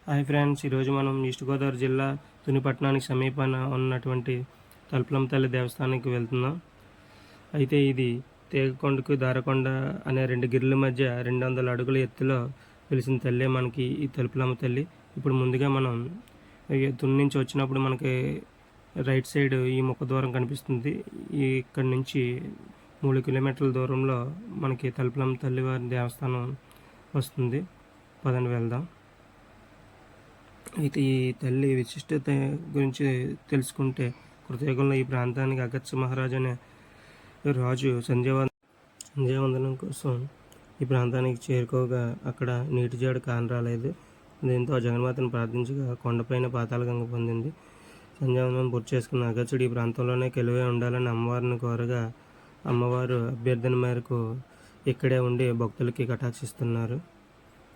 Hi friends, ఈరోజు మనం east Godavari జిల్లా తునిపట్నానికి సమీపాన ఉన్నటువంటి తలుపులమ్మ తల్లి దేవస్థానానికి వెళ్తున్నాం. అయితే ఇది తేగకొండకు దారకొండ అనే రెండు గిరుల మధ్య 200 అడుగుల ఎత్తులో వెలిసిన తల్లే మనకి ఈ తలుపులమ్మ తల్లి. ఇప్పుడు ముందుగా మనం తుని నుంచి వచ్చినప్పుడు మనకి రైట్ సైడ్ ఈ ముఖద్వారం కనిపిస్తుంది. ఇక్కడి నుంచి 3 కిలోమీటర్ల దూరంలో మనకి తలుపులమ్మ తల్లి వారి దేవస్థానం వస్తుంది. పదండి వెళ్దాం. అయితే ఈ తల్లి విశిష్టత గురించి తెలుసుకుంటే, కృతయుగంలో ఈ ప్రాంతానికి అగత్య మహారాజు అనే రాజు సంధ్యావందనం కోసం ఈ ప్రాంతానికి చేరుకోగా అక్కడ నీటి జాడు కానరాలేదు. దీంతో జగన్మాతను ప్రార్థించగా కొండపైన పాతాళగంగ పొందింది. సంధ్యావందనం పూర్తి చేసుకున్న అగత్యుడు ఈ ప్రాంతంలోనే కొలువై ఉండాలని అమ్మవారిని కోరగా అమ్మవారు అభ్యర్థన మేరకు ఇక్కడే ఉండి భక్తులకి కటాక్షిస్తున్నారు.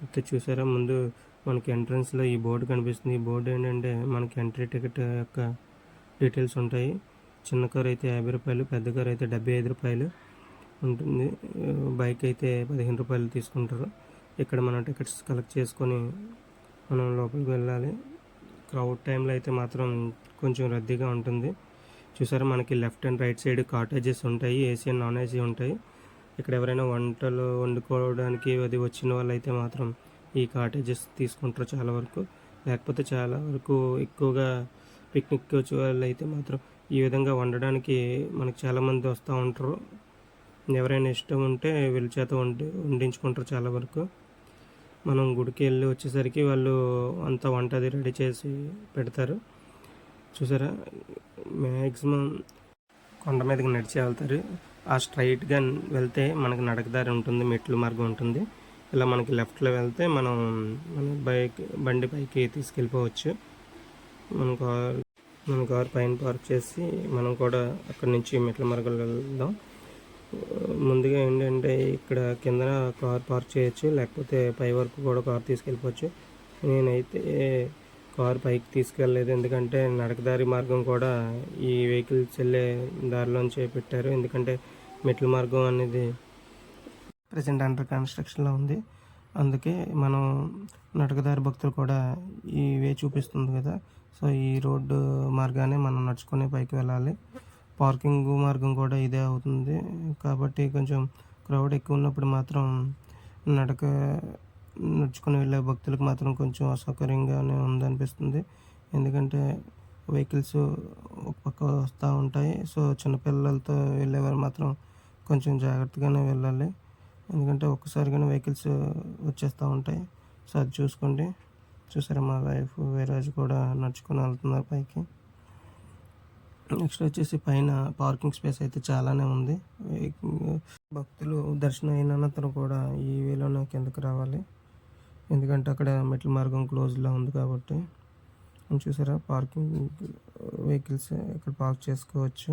అయితే చూసారా, ముందు మనకి ఎంట్రన్స్లో ఈ బోర్డు కనిపిస్తుంది. ఈ బోర్డు ఏంటంటే మనకి ఎంట్రీ టికెట్ యొక్క డీటెయిల్స్ ఉంటాయి. చిన్న కారు అయితే 50 రూపాయలు, పెద్ద కారు అయితే 75 రూపాయలు ఉంటుంది. బైక్ అయితే 15 రూపాయలు తీసుకుంటారు. ఇక్కడ మనం టికెట్స్ కలెక్ట్ చేసుకొని మనం లోపలికి వెళ్ళాలి. క్రౌడ్ టైంలో అయితే మాత్రం కొంచెం రద్దీగా ఉంటుంది. చూసారా, మనకి left and right side cottages ఉంటాయి. ఏసీ అండ్ నాన్ ఏసీ ఉంటాయి. ఇక్కడ ఎవరైనా వంటలు వండుకోవడానికి అది వచ్చిన వాళ్ళు అయితే మాత్రం ఈ కాటేజెస్ తీసుకుంటారు చాలా వరకు. లేకపోతే చాలా వరకు ఎక్కువగా పిక్నిక్ వచ్చే వాళ్ళు అయితే మాత్రం ఈ విధంగా వండడానికి మనకి చాలామంది వస్తూ ఉంటారు. ఎవరైనా ఇష్టం ఉంటే వీళ్ళ చేత వండించుకుంటారు చాలా వరకు. మనం గుడికి వెళ్ళి వచ్చేసరికి వాళ్ళు అంతా వంట అది రెడీ చేసి పెడతారు. చూసారా, మ్యాక్సిమం కొండ మీదకి నడిచి వెళ్తారు. ఆ స్ట్రైట్గా వెళ్తే మనకి నడకదారి ఉంటుంది, మెట్లు మార్గం ఉంటుంది. ఇలా మనకి లెఫ్ట్లో వెళ్తే మన బండి పైకి తీసుకెళ్ళిపోవచ్చు. మన కారు పైన పార్క్ చేసి మనం కూడా అక్కడి నుంచి మెట్ల మార్గంలో వెళ్దాం. ముందుగా ఏంటంటే ఇక్కడ కింద కార్ పార్క్ చేయొచ్చు, లేకపోతే పై వరకు కూడా కారు తీసుకెళ్ళిపోవచ్చు. నేనైతే కారు పైకి తీసుకెళ్ళలేదు, ఎందుకంటే నడకదారి మార్గం కూడా ఈ వెహికల్స్ వెళ్ళే దారిలోంచే పెట్టారు. ఎందుకంటే మెట్ల మార్గం అనేది ప్రజెంట్ అండర్ కన్స్ట్రక్షన్లో ఉంది. అందుకే మనం నడకదారి భక్తులు కూడా ఈ వే చూపిస్తుంది కదా, సో ఈ రోడ్డు మార్గానే మనం నడుచుకుని పైకి వెళ్ళాలి. పార్కింగ్ మార్గం కూడా ఇదే అవుతుంది. కాబట్టి కొంచెం క్రౌడ్ ఎక్కువ ఉన్నప్పుడు మాత్రం నడుచుకుని వెళ్ళే భక్తులకు మాత్రం కొంచెం అసౌకర్యంగానే ఉందనిపిస్తుంది. ఎందుకంటే వెహికల్స్ ఒక పక్క వస్తూ ఉంటాయి. సో చిన్నపిల్లలతో వెళ్ళేవారు మాత్రం కొంచెం జాగ్రత్తగానే వెళ్ళాలి. ఎందుకంటే ఒక్కసారిగానే వెహికల్స్ వచ్చేస్తూ ఉంటాయి. సో అది చూసుకోండి. చూసారా, మా వైఫ్ వీరాజు కూడా నడుచుకొని వెళ్తున్నారు పైకి. నెక్స్ట్ వచ్చేసి పైన పార్కింగ్ స్పేస్ అయితే చాలానే ఉంది. భక్తులు దర్శనం అయిన అనంతరం కూడా ఈ వేలోనే కిందకి రావాలి, ఎందుకంటే అక్కడ మెట్ల మార్గం క్లోజ్లో ఉంది కాబట్టి. చూసారా, పార్కింగ్ వెహికల్స్ ఇక్కడ పార్క్ చేసుకోవచ్చు.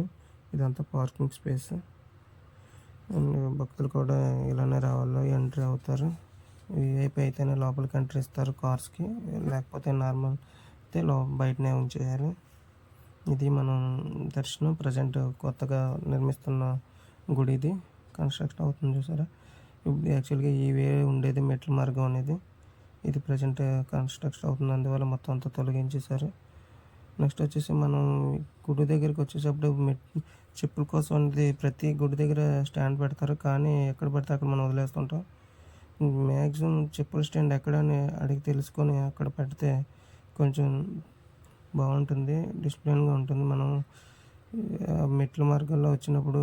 ఇదంతా పార్కింగ్ స్పేస్. భక్తులు కూడా ఇలానే రావాలి, ఎంట్రీ అవుతారు. వీఐపీ అయితేనే లోపలికి ఎంట్రీ ఇస్తారు కార్స్కి, లేకపోతే నార్మల్ అయితే బయటనే ఉంచేయాలి. ఇది మనం దర్శనం ప్రజెంట్ కొత్తగా నిర్మిస్తున్న గుడి, ఇది కన్స్ట్రక్షన్ అవుతుంది. చూసారా, ఇప్పుడు యాక్చువల్గా ఈ వే ఉండేది మెట్ల మార్గం అనేది, ఇది ప్రజెంట్ కన్స్ట్రక్షన్ అవుతుంది. అందువల్ల మొత్తం అంతా తొలగించేశారు. నెక్స్ట్ వచ్చేసి మనం గుడి దగ్గరికి వచ్చేటప్పుడు చెప్పుల కోసం అనేది ప్రతి గుడి దగ్గర స్టాండ్ పెడతారు, కానీ ఎక్కడ పడితే అక్కడ మనం వదిలేస్తుంటాం. మ్యాక్సిమం చెప్పుల స్టాండ్ ఎక్కడని అడిగి తెలుసుకొని అక్కడ పెడితే కొంచెం బాగుంటుంది, డిసిప్లిన్గా ఉంటుంది. మనం మెట్ల మార్గంలో వచ్చినప్పుడు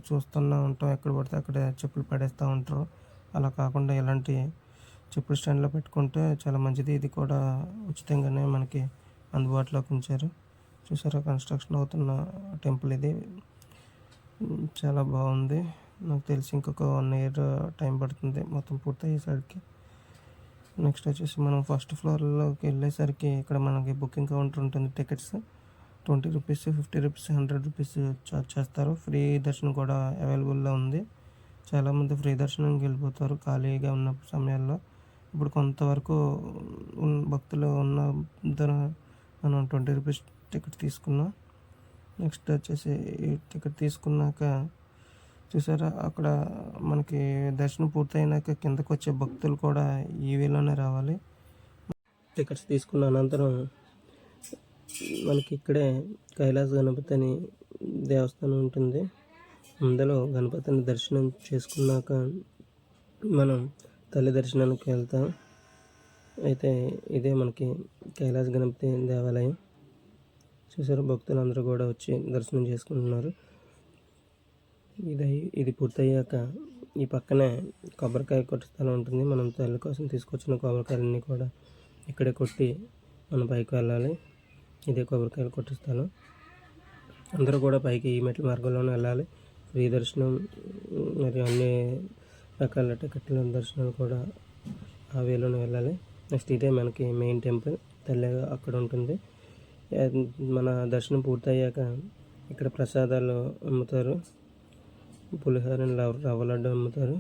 చూస్తూనే ఉంటాం, ఎక్కడ పడితే అక్కడ చెప్పులు పడేస్తూ ఉంటారు. అలా కాకుండా ఇలాంటి చెప్పుల స్టాండ్లో పెట్టుకుంటే చాలా మంచిది. ఇది కూడా ఉచితంగానే మనకి అందుబాటులోకి ఉంచారు. చూసారా, కన్స్ట్రక్షన్ అవుతున్న టెంపుల్ ఇది. చాలా బాగుంది. నాకు తెలిసి ఇంకొక 1 ఇయర్ టైం పడుతుంది మొత్తం పూర్తయ్యేసరికి. నెక్స్ట్ వచ్చేసి మనం ఫస్ట్ ఫ్లోర్లోకి వెళ్ళేసరికి ఇక్కడ మనకి బుకింగ్ కౌంటర్ ఉంటుంది. Tickets 20 rupees, 50 rupees, 100 rupees charge చేస్తారు. ఫ్రీ దర్శనం కూడా అవైలబుల్లో ఉంది. చాలామంది ఫ్రీ దర్శనంకి వెళ్ళిపోతారు ఖాళీగా ఉన్న సమయాల్లో. ఇప్పుడు కొంతవరకు భక్తులు ఉన్న మనం 20 రూపీస్ టికెట్ తీసుకున్నాం. నెక్స్ట్ వచ్చేసి ఈ టికెట్ తీసుకున్నాక చూసారా, అక్కడ మనకి దర్శనం పూర్తయినాక కిందకు వచ్చే భక్తులు కూడా ఈ వేలోనే రావాలి. టికెట్స్ తీసుకున్న అనంతరం మనకి ఇక్కడే కైలాస గణపతి అని దేవస్థానం ఉంటుంది. అందులో గణపతిని దర్శనం చేసుకున్నాక మనం తల్లి దర్శనానికి వెళ్తాం. అయితే ఇదే మనకి కైలాస గణపతి దేవాలయం. చూసారు, భక్తులందరూ కూడా వచ్చి దర్శనం చేసుకుంటున్నారు. ఇది పూర్తయ్యాక ఈ పక్కనే కొబ్బరికాయ కొట్టే స్థలం ఉంటుంది. మనం తల్లి కోసం తీసుకొచ్చిన కొబ్బరికాయలన్నీ కూడా ఇక్కడే కొట్టి మనం పైకి వెళ్ళాలి. ఇదే కొబ్బరికాయలు కొట్టే స్థలం. అందరూ కూడా పైకి ఈ మెట్ల మార్గంలోనే వెళ్ళాలి. ఫ్రీ దర్శనం మరియు అన్ని రకాల టికెట్ల దర్శనాలు కూడా ఆ వేలోనే వెళ్ళాలి. నెక్స్ట్ ఇదే మనకి మెయిన్ టెంపుల్, తల్లి అక్కడ ఉంటుంది. మన దర్శనం పూర్తయ్యాక ఇక్కడ ప్రసాదాలు అమ్ముతారు. పులిహోర, రవ్వ లడ్డు అమ్ముతారు.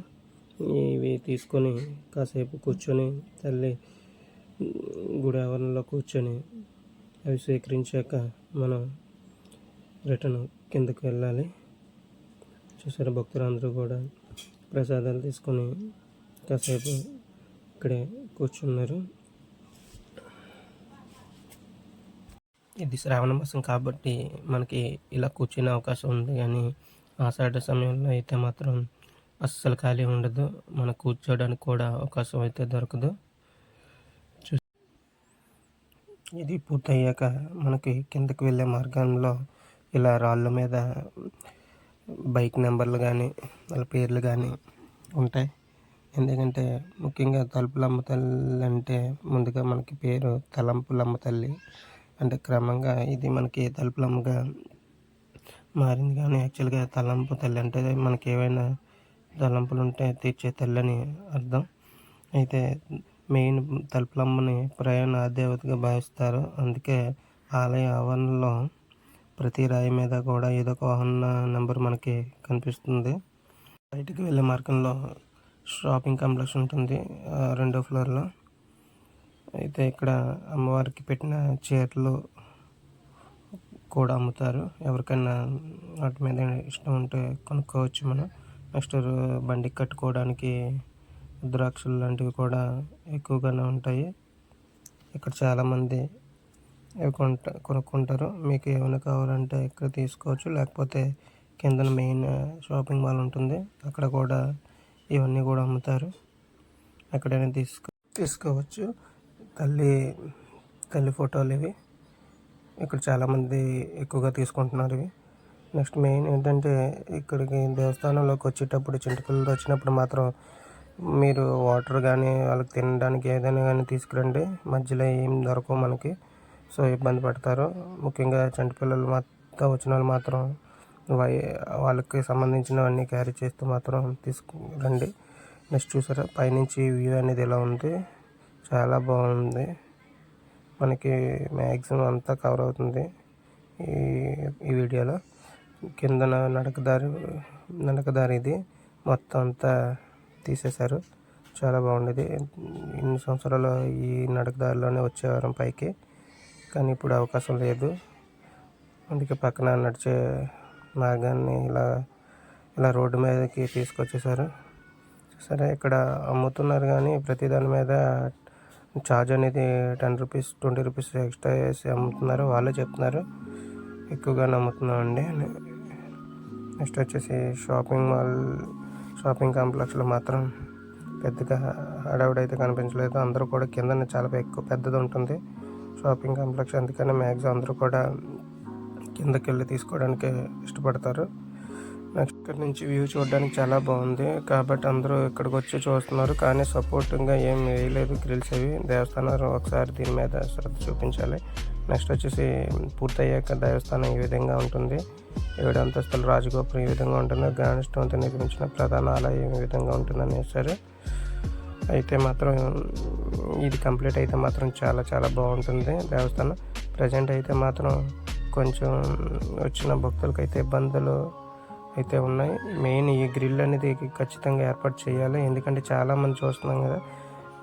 ఇవి తీసుకొని కాసేపు కూర్చొని తల్లి గుడి ఆవరణలో కూర్చొని అవి స్వీకరించాక మనం రిటర్న్ కిందకు వెళ్ళాలి. చూసారు, భక్తులందరూ కూడా ప్రసాదాలు తీసుకొని కాసేపు ఇక్కడే కూర్చున్నారు. ఇది శ్రావణ మాసం కాబట్టి మనకి ఇలా కూర్చునే అవకాశం ఉంది. కానీ ఆషాఢ సమయంలో అయితే మాత్రం అస్సలు ఖాళీ ఉండదు. మనకు కూర్చోడానికి కూడా అవకాశం అయితే దొరకదు. ఇది పూర్తయ్యాక మనకి కిందకి వెళ్ళే మార్గంలో ఇలా రాళ్ళ మీద బైక్ నెంబర్లు కానీ వాళ్ళ పేర్లు కానీ ఉంటాయి. ఎందుకంటే ముఖ్యంగా తలుపులమ్మ తల్లి అంటే ముందుగా మనకి పేరు తలంపులమ్మ తల్లి. అంటే క్రమంగా ఇది మనకి తలుపులమ్మగా మారింది. కానీ యాక్చువల్గా తలంపు తల్లి అంటే మనకి ఏవైనా తలంపులు ఉంటే తీర్చే తల్లి అని అర్థం. అయితే మెయిన్ తలుపులమ్మని ప్రయాణ దేవతగా భావిస్తారు. అందుకే ఆలయ ఆవరణలో ప్రతి రాయి మీద కూడా ఏదో ఒక వాహన నెంబర్ మనకి కనిపిస్తుంది. బయటికి వెళ్ళే మార్గంలో షాపింగ్ కాంప్లెక్స్ ఉంటుంది 2వ ఫ్లోర్లో. అయితే ఇక్కడ అమ్మవారికి పెట్టిన చీరలు కూడా అమ్ముతారు. ఎవరికైనా వాటి మీద ఇష్టం ఉంటే కొనుక్కోవచ్చు మనం. నెక్స్ట్ బండికి కట్టుకోవడానికి రుద్రాక్షలు లాంటివి కూడా ఎక్కువగానే ఉంటాయి. ఇక్కడ చాలామంది అవి కొనుక్కుంటారు. మీకు ఏమైనా కావాలంటే ఇక్కడ తీసుకోవచ్చు. లేకపోతే కింద మెయిన్ షాపింగ్ మాల్ ఉంటుంది, అక్కడ కూడా ఇవన్నీ కూడా అమ్ముతారు. ఎక్కడైనా తీసుకోవచ్చు. తల్లి ఫోటోలు ఇవి ఇక్కడ చాలామంది ఎక్కువగా తీసుకుంటున్నారు ఇవి. నెక్స్ట్ మెయిన్ ఏంటంటే ఇక్కడికి దేవస్థానంలోకి వచ్చేటప్పుడు చిన్నపిల్లలు వచ్చినప్పుడు మాత్రం మీరు వాటర్ కానీ వాళ్ళకి తినడానికి ఏదైనా కానీ తీసుకురండి. మధ్యలో ఏం దొరకవు మనకి, సో ఇబ్బంది పడతారు. ముఖ్యంగా చిన్నపిల్లలు వచ్చిన వాళ్ళు మాత్రం వాళ్ళకి సంబంధించినవన్నీ క్యారీ చేస్తూ మాత్రం తీసుకురండి. నెక్స్ట్ చూసారా, పైనుంచి వ్యూ అనేది ఇలా ఉంది, చాలా బాగుంది. మనకి మ్యాక్సిమం అంతా కవర్ అవుతుంది ఈ వీడియోలో. కింద నడకదారి ఇది మొత్తం అంతా తీసేశారు. చాలా బాగుండేది. ఇన్ని సంవత్సరాలు ఈ నడకదారిలోనే వచ్చేవారం పైకి, కానీ ఇప్పుడు అవకాశం లేదు. అందుకే పక్కన నడిచే మార్గాన్ని ఇలా రోడ్డు మీదకి తీసుకొచ్చేసారు. సరే, ఇక్కడ అమ్ముతున్నారు కానీ ప్రతి దాని మీద ఛార్జ్ అనేది 10 రూపీస్ 20 రూపీస్ ఎక్స్ట్రా వేసి అమ్ముతున్నారు. వాళ్ళే చెప్తున్నారు ఎక్కువగానే అమ్ముతున్నామండి. నెక్స్ట్ వచ్చేసి షాపింగ్ కాంప్లెక్స్లో మాత్రం పెద్దగా హడావుడైతే కనిపించలేదు. అందరూ కూడా కింద చాలా పెద్దది ఉంటుంది షాపింగ్ కాంప్లెక్స్. అందుకని మ్యాక్సిమం అందరూ కూడా కిందకి వెళ్ళి తీసుకోవడానికి ఇష్టపడతారు. నెక్స్ట్ ఇక్కడ నుంచి వ్యూ చూడడానికి చాలా బాగుంది కాబట్టి అందరూ ఇక్కడికి వచ్చి చూస్తున్నారు. కానీ సపోర్టింగ్గా ఏం వేయలేదు గ్రిల్స్ అవి. దేవస్థానం ఒకసారి దీని మీద శ్రద్ధ చూపించాలి. నెక్స్ట్ వచ్చేసి పూర్తయ్యాక దేవస్థానం ఈ విధంగా ఉంటుంది. 7 అంతస్తుల రాజగోపురం ఈ విధంగా ఉంటుంది. గణేష్తో నిర్మించిన ప్రధాన ఆలయం ఈ విధంగా ఉంటుందని వేశారు. అయితే మాత్రం ఇది కంప్లీట్ అయితే మాత్రం చాలా చాలా బాగుంటుంది దేవస్థానం. ప్రజెంట్ అయితే మాత్రం కొంచెం వచ్చిన భక్తులకైతే ఇబ్బందులు అయితే ఉన్నాయి. మెయిన్ ఈ గ్రిల్ అనేది ఖచ్చితంగా ఏర్పాటు చేయాలి. ఎందుకంటే చాలామంది చూస్తున్నాం కదా,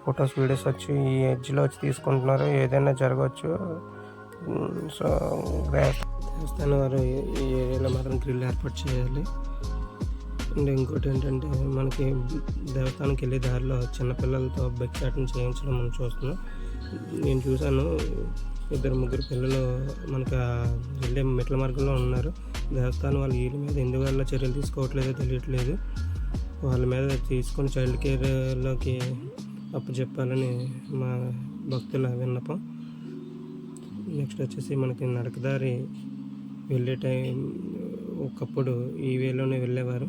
ఫొటోస్ వీడియోస్ వచ్చి ఈ ఎడ్జ్లో వచ్చి తీసుకుంటున్నారు, ఏదైనా జరగవచ్చు. సో దేవస్థానం వారు ఈ ఏరియాలో మాత్రం గ్రిల్ ఏర్పాటు చేయాలి. అండ్ ఇంకోటి ఏంటంటే మనకి దేవస్థానానికి వెళ్ళే దారిలో చిన్నపిల్లలతో బైక్ చాటింగ్ చేయించడం మనం చూస్తున్నాం. నేను చూశాను, ఇద్దరు ముగ్గురు పిల్లలు మనకు వెళ్ళే మెట్ల మార్గంలో ఉన్నారు. దేవస్థానం వాళ్ళు వీళ్ళ మీద ఎందువల్ల చర్యలు తీసుకోవట్లేదో తెలియట్లేదు. వాళ్ళ మీద తీసుకొని చైల్డ్ కేర్లోకి అప్పచెప్పాలని మా భక్తుల విన్నపం. నెక్స్ట్ వచ్చేసి మనకి నడకదారి వెళ్ళే టైం ఒకప్పుడు ఈ వేలోనే వెళ్ళేవారు.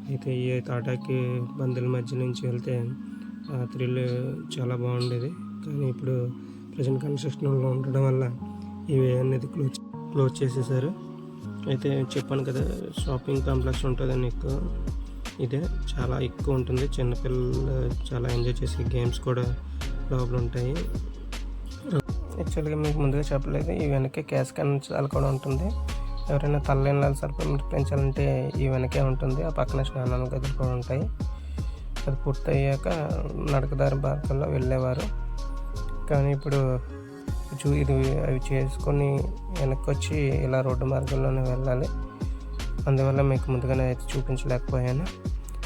అయితే ఈ తాటాకి బందుల మధ్య నుంచి వెళ్తే ఆ థ్రిల్ చాలా బాగుండేది. కానీ ఇప్పుడు ప్రజెంట్ కన్స్ట్రక్షన్లో ఉండడం వల్ల ఈ వే అనేది క్లోజ్ చేసేసారు. అయితే చెప్పాను కదా, షాపింగ్ కాంప్లెక్స్ ఉంటుందని ఎక్కువ, ఇదే చాలా ఎక్కువ ఉంటుంది. చిన్నపిల్లలు చాలా ఎంజాయ్ చేసే గేమ్స్ కూడా లోపల ఉంటాయి. యాక్చువల్గా మీకు ముందుగా చెప్పలేదు, ఈ వెనకే క్యాష్ కన్సాల్ కూడా ఉంటుంది. ఎవరైనా తల్లైనాలు సరిపించాలంటే ఈ వెనకే ఉంటుంది. ఆ పక్కన స్నానాలు గదులు కూడా ఉంటాయి. అది పూర్తయ్యాక నడకదారి మార్గంలో వెళ్ళేవారు. కానీ ఇప్పుడు ఇది అవి చేసుకొని వెనక్కి వచ్చి ఇలా రోడ్డు మార్గంలోనే వెళ్ళాలి. అందువల్ల మీకు ముందుగానే అయితే చూపించలేకపోయాను.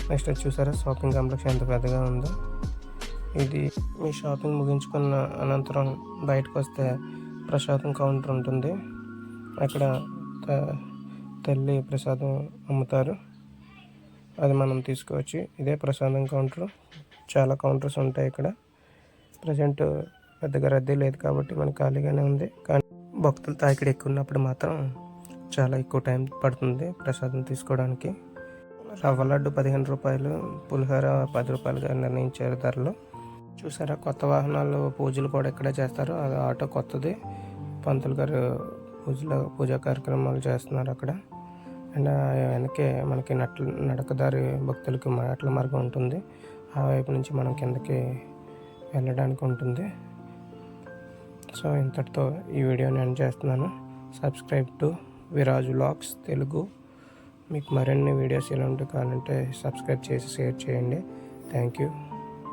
నెక్స్ట్ చూసారా షాపింగ్ కాంప్లెక్స్ ఎంత పెద్దగా ఉందో. ఇది మీ షాపింగ్ ముగించుకున్న అనంతరం బయటకు వస్తే ప్రసాదం కౌంటర్ ఉంటుంది. అక్కడ తల్లి ప్రసాదం అమ్ముతారు, అది మనం తీసుకోవచ్చు. ఇదే ప్రసాదం కౌంటర్. చాలా కౌంటర్స్ ఉంటాయి ఇక్కడ. ప్రజెంట్ పెద్దగా రద్దీ లేదు కాబట్టి మనకు ఖాళీగానే ఉంది. కానీ భక్తులు తాకిడి ఎక్కువ ఉన్నప్పుడు మాత్రం చాలా ఎక్కువ టైం పడుతుంది ప్రసాదం తీసుకోవడానికి. రవ్వ లడ్డు 15 రూపాయలు, పులిహోర 10 రూపాయలుగా నిర్ణయించారు ధరలు. చూసారా, కొత్త వాహనాలు పూజలు కూడా ఇక్కడే చేస్తారు. అది ఆటో కొత్తది. పంతులు గారు పూజా కార్యక్రమాలు చేస్తున్నారు అక్కడ. అండ్ వెనకే మనకి నడకదారి భక్తులకి మెట్ల మార్గం ఉంటుంది. ఆ వైపు నుంచి మనం కిందకి వెళ్ళడానికి ఉంటుంది. సో ఇంతటితో ఈ వీడియోని ఎండ్ చేస్తున్నాను. Subscribe to Viraj vlogs Telugu. మీకు మరిన్ని వీడియోస్ ఇలాంటివి కావాలంటే సబ్స్క్రైబ్ చేసి షేర్ చేయండి. Thank you.